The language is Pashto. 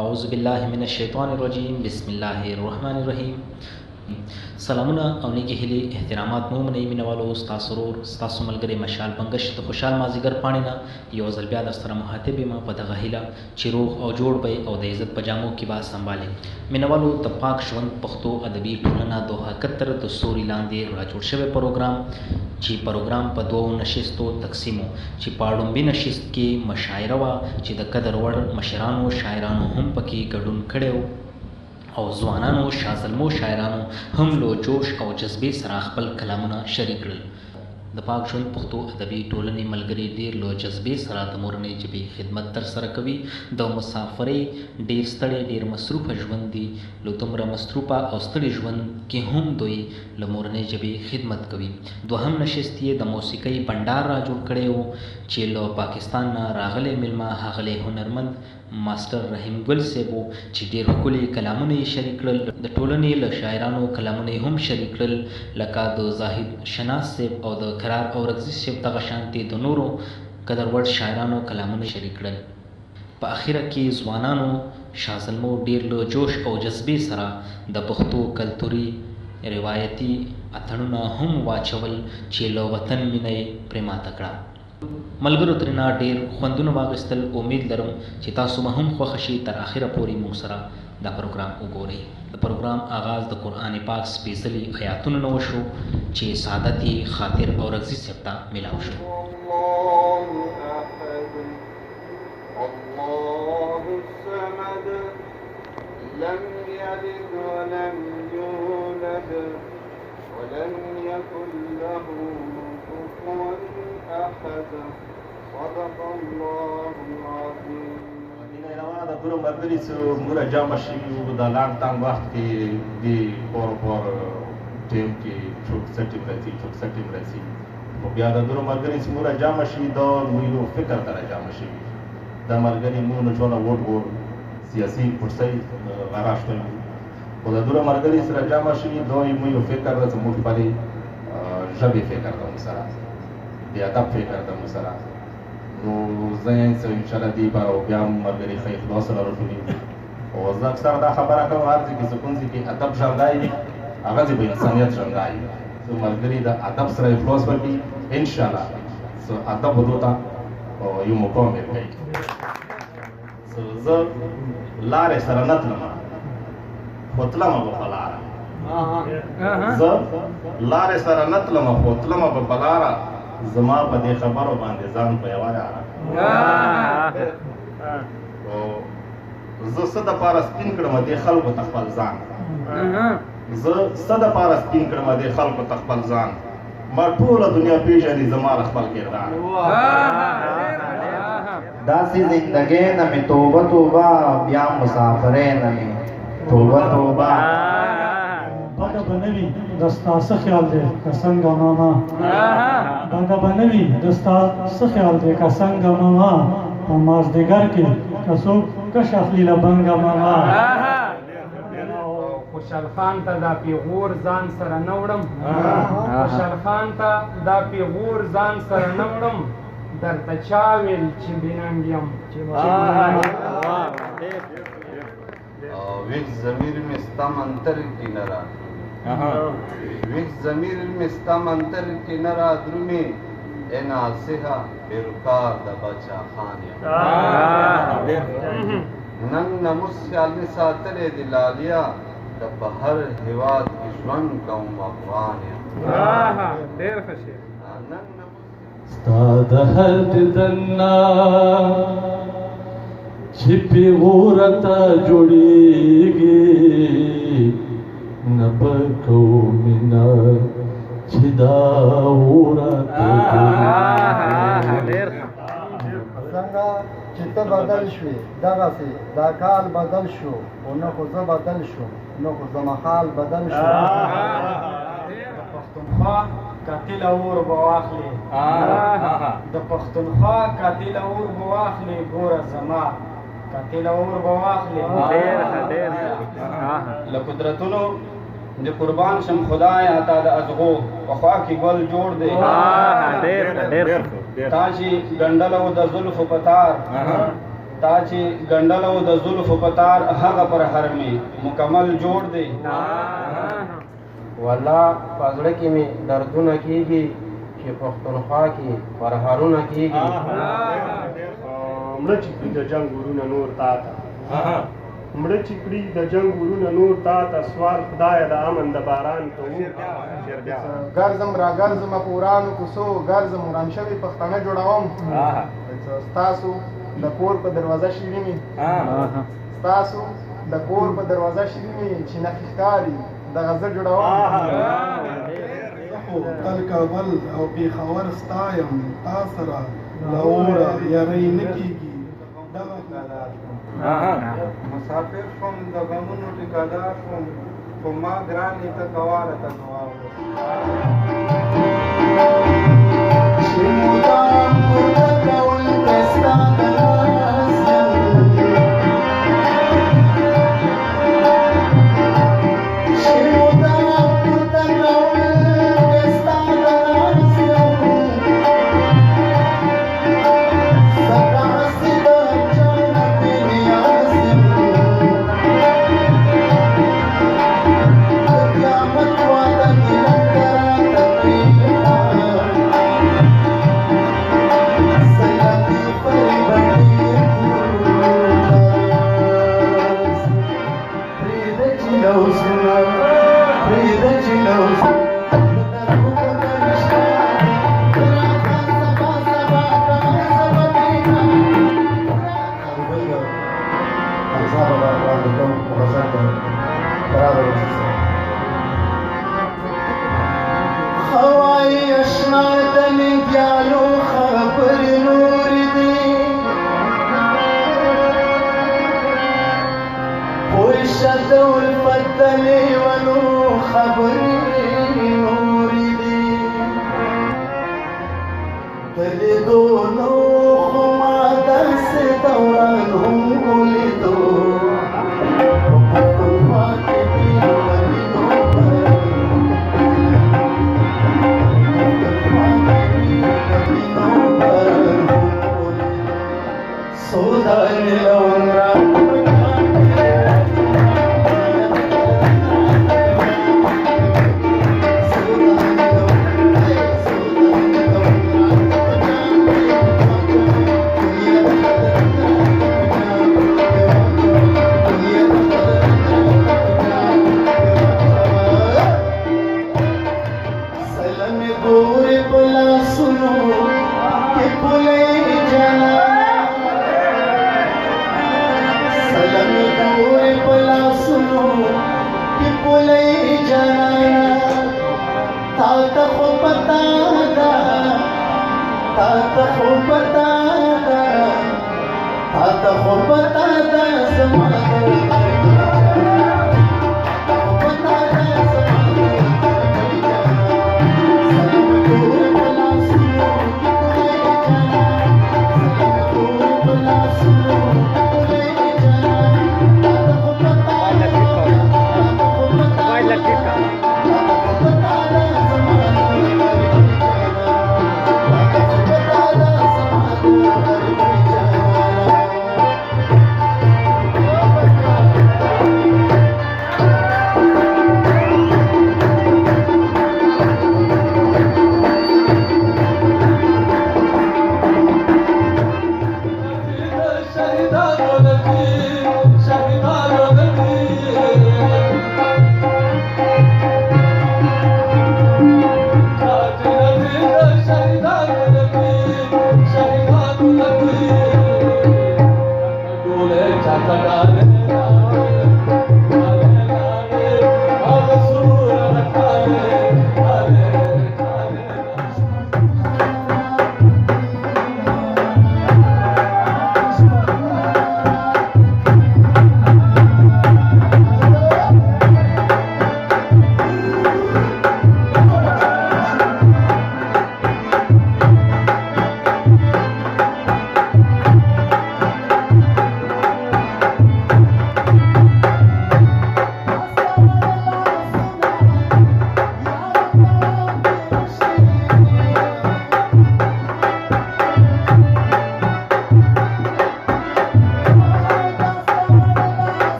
اعوذ بالله من الشیطان الرجیم بسم الله الرحمن الرحیم. سلامونه او نیکی هیلې احترامات مو منئ مینوالو، ستاسو ورور ستاسو ملګری مشال بنګش د خوشحال مازدیګر پاڼې نه یو ځل بیا در سره مخاطب یم په دغه هیله چې روغ او جوړ به او د عزت په جامو کې به سنبالئ. مینوالو د پاک ژوند پښتو ادبي ټولنه 2071 د سوري لاندې راجوړ شوی پروګرام چې پروګرام په دوو نشستو تقسیمو چې په لومبي نشست کې مشاعره وه چې د قدر وړ مشرانو شاعرانو هم پکې ګډون کړی و او ځوانانو شازلمو شاعرانو هم له جوش او جذبې سره خپل کلامونه شریک کړل. د پاک ژوند پښتو ادبي ټولنې ملګري ډېر له جذبې سره د مورنۍ ژبې خدمت ترسره کوي. د مسافرۍ ډېر ستړی ډېر مصروفه ژوند دی، له دومره مصروفه او ستړي ژوند کې هم دوی له مورنۍ ژبې خدمت کوي. دوهم نشست یې د موسیقۍ بنډار را جوړ کړی و چې له پاکستان نه راغلی میلمه ښاغلی هنرمند ماسټر رحیم ګل صاحب و چې ډېر ښکلي کلامونه یې شریک کړل. د ټولنې له شاعرانو کلامونه یې هم شریک کړل، لکه د زاهد شناس صاحب او د کرار اورکزي صاحب دغه شانتې د نورو قدر وړ شاعرانو کلامونه شریک کړل. په اخره کې ځوانانو شازلمو ډېر له جوش او جذبې سره د پښتو کلتوري روایتي اتڼونه هم واچول چې له وطن مینه یې پرې ماته کړه. ملګرو ترېنه ډېر خوندونه واخیستل. امید لرم چې تاسو به هم خوښه شي. تر اخره پورې موږ سره دا پروګرام وګورئ. د پروګرام آغاز د قرآن پاک سپېڅلي آیاتونو نه وشو چې سعادت یې خاطر اورکزي صاحب ته میلاو شو. لم يلد ولم يولد ولم يكن له كفوا أحد. صدق الله العظيم. د ټولو ملګري چې موږ جمع شوي وو د لاکډاون وخت کې د پور ټیم کې چوکسټې راځي خو بیا د ټولو ملګري چې موږ جمع شوي دا موږ یو فکر سره جمع شوي دا ملګري موږ نه ټوله ووټ سیاسي کرسۍ غراشتل خو د ټولو ملګري سره جمع شوي دا موږ یو فکر ده چې موږ خپلې ژبې فکر ده موږ سره د ادب فکر ده موږ سره نو زه څه انشاءالله دې به بیا هم ملګري ښه اخلاص سره راټولي او زه اکثر دا خبره کوم هر ځای کې چې کوم ځای کې ادب ژوندی وي هغه ځای به انسانیت ژوندی وي. زه ملګري د ادب سره اخلاص وکړي انشاءالله زه ادب ودو ته یو مقام یې کوي. زه لارې سره نه تلمه خو تلمه به په لاره. زه لارې سره نه تلمه خو تلمه به په لاره. زما په دې خبرو باندې ځان په یوه یاره زه څه دپاره سپین کړم دې خلکو ته خپل ځان. زه څه دپاره سپین کړم دې خلکو ته خپل ځان. ما ټوله دنیا پېژني زما د خپل کردار. داسې زندګۍ نه مې توبه توبه بیا مسافرۍ نه مې توبه توبه. بده به نه وي د ستا څه خیال دی که څنګه ماما. بده به نه وي د ستا څه خیال دی که څنګه ماما. په مازدیګر کې که څوک کش اخلي له بنګه ماما. خوشحال خان ته دا پیغور ځان سره نه وړم. خوشحال خان ته دا پیغور ځان سره نه وړم. درته چا ویل چې بیننګ یم. ویک ضمیر میں ستا منتر کی نرا ویک ضمیر میں ستا منتر کی نرا درمی اے ناسحہ برکار دا بچا خانیا نن نمس خیالی ساتلے دلالیا دا بہر حواد کی ژوند کوم افغانیا. ډېر ښه شعر. ستا د هر دیدن نه چې پیغوره ته جوړېږي نه به کوو مینه چې دا اوره ته جوړېږي. څنګه چې ته بدل شوې دغسې دا کال بدل شو خو نه خو زه بدل شوم نه خو زما حال بدل شو. د پښتونخوا قاتل اور به واخلې د پښتونخوا قاتل اور به واخلې ګوره زما قاتل اور به واخلې. له قدرتونو د قربان شم خدایا تا د ازغو په خوا کې ګل جوړ دی. تا چې ګنډلو د زلفو په تار تا چې ګنډل او د زلفو په تار هغه پر هر مې مکمل جوړ دی والله په زړه کې مې دردونه کېږي چې پښتونخوا کې پرهارونه کېږي مړه چې کړي د جنګ ورونه نور تا ته مړه چې کړي د جنګ ورونه نور تا ته سوال خدایه د امن د باران کوو ګرځم را ګرځم په ورانو کوڅو ګرځم وران شوي پښتانه جوړوم ستاسو د کور په دروازه شیرینې ستاسو د کور په دروازه شیرینې چې نښې ښکاري دغه زه جوړوم تل کابل او پېښور ستا یم تا سره له اوره یارۍ نه کېږي مسافر شوم د غمونو ټیکادار شوم خو ما ګرانې ته کواره ته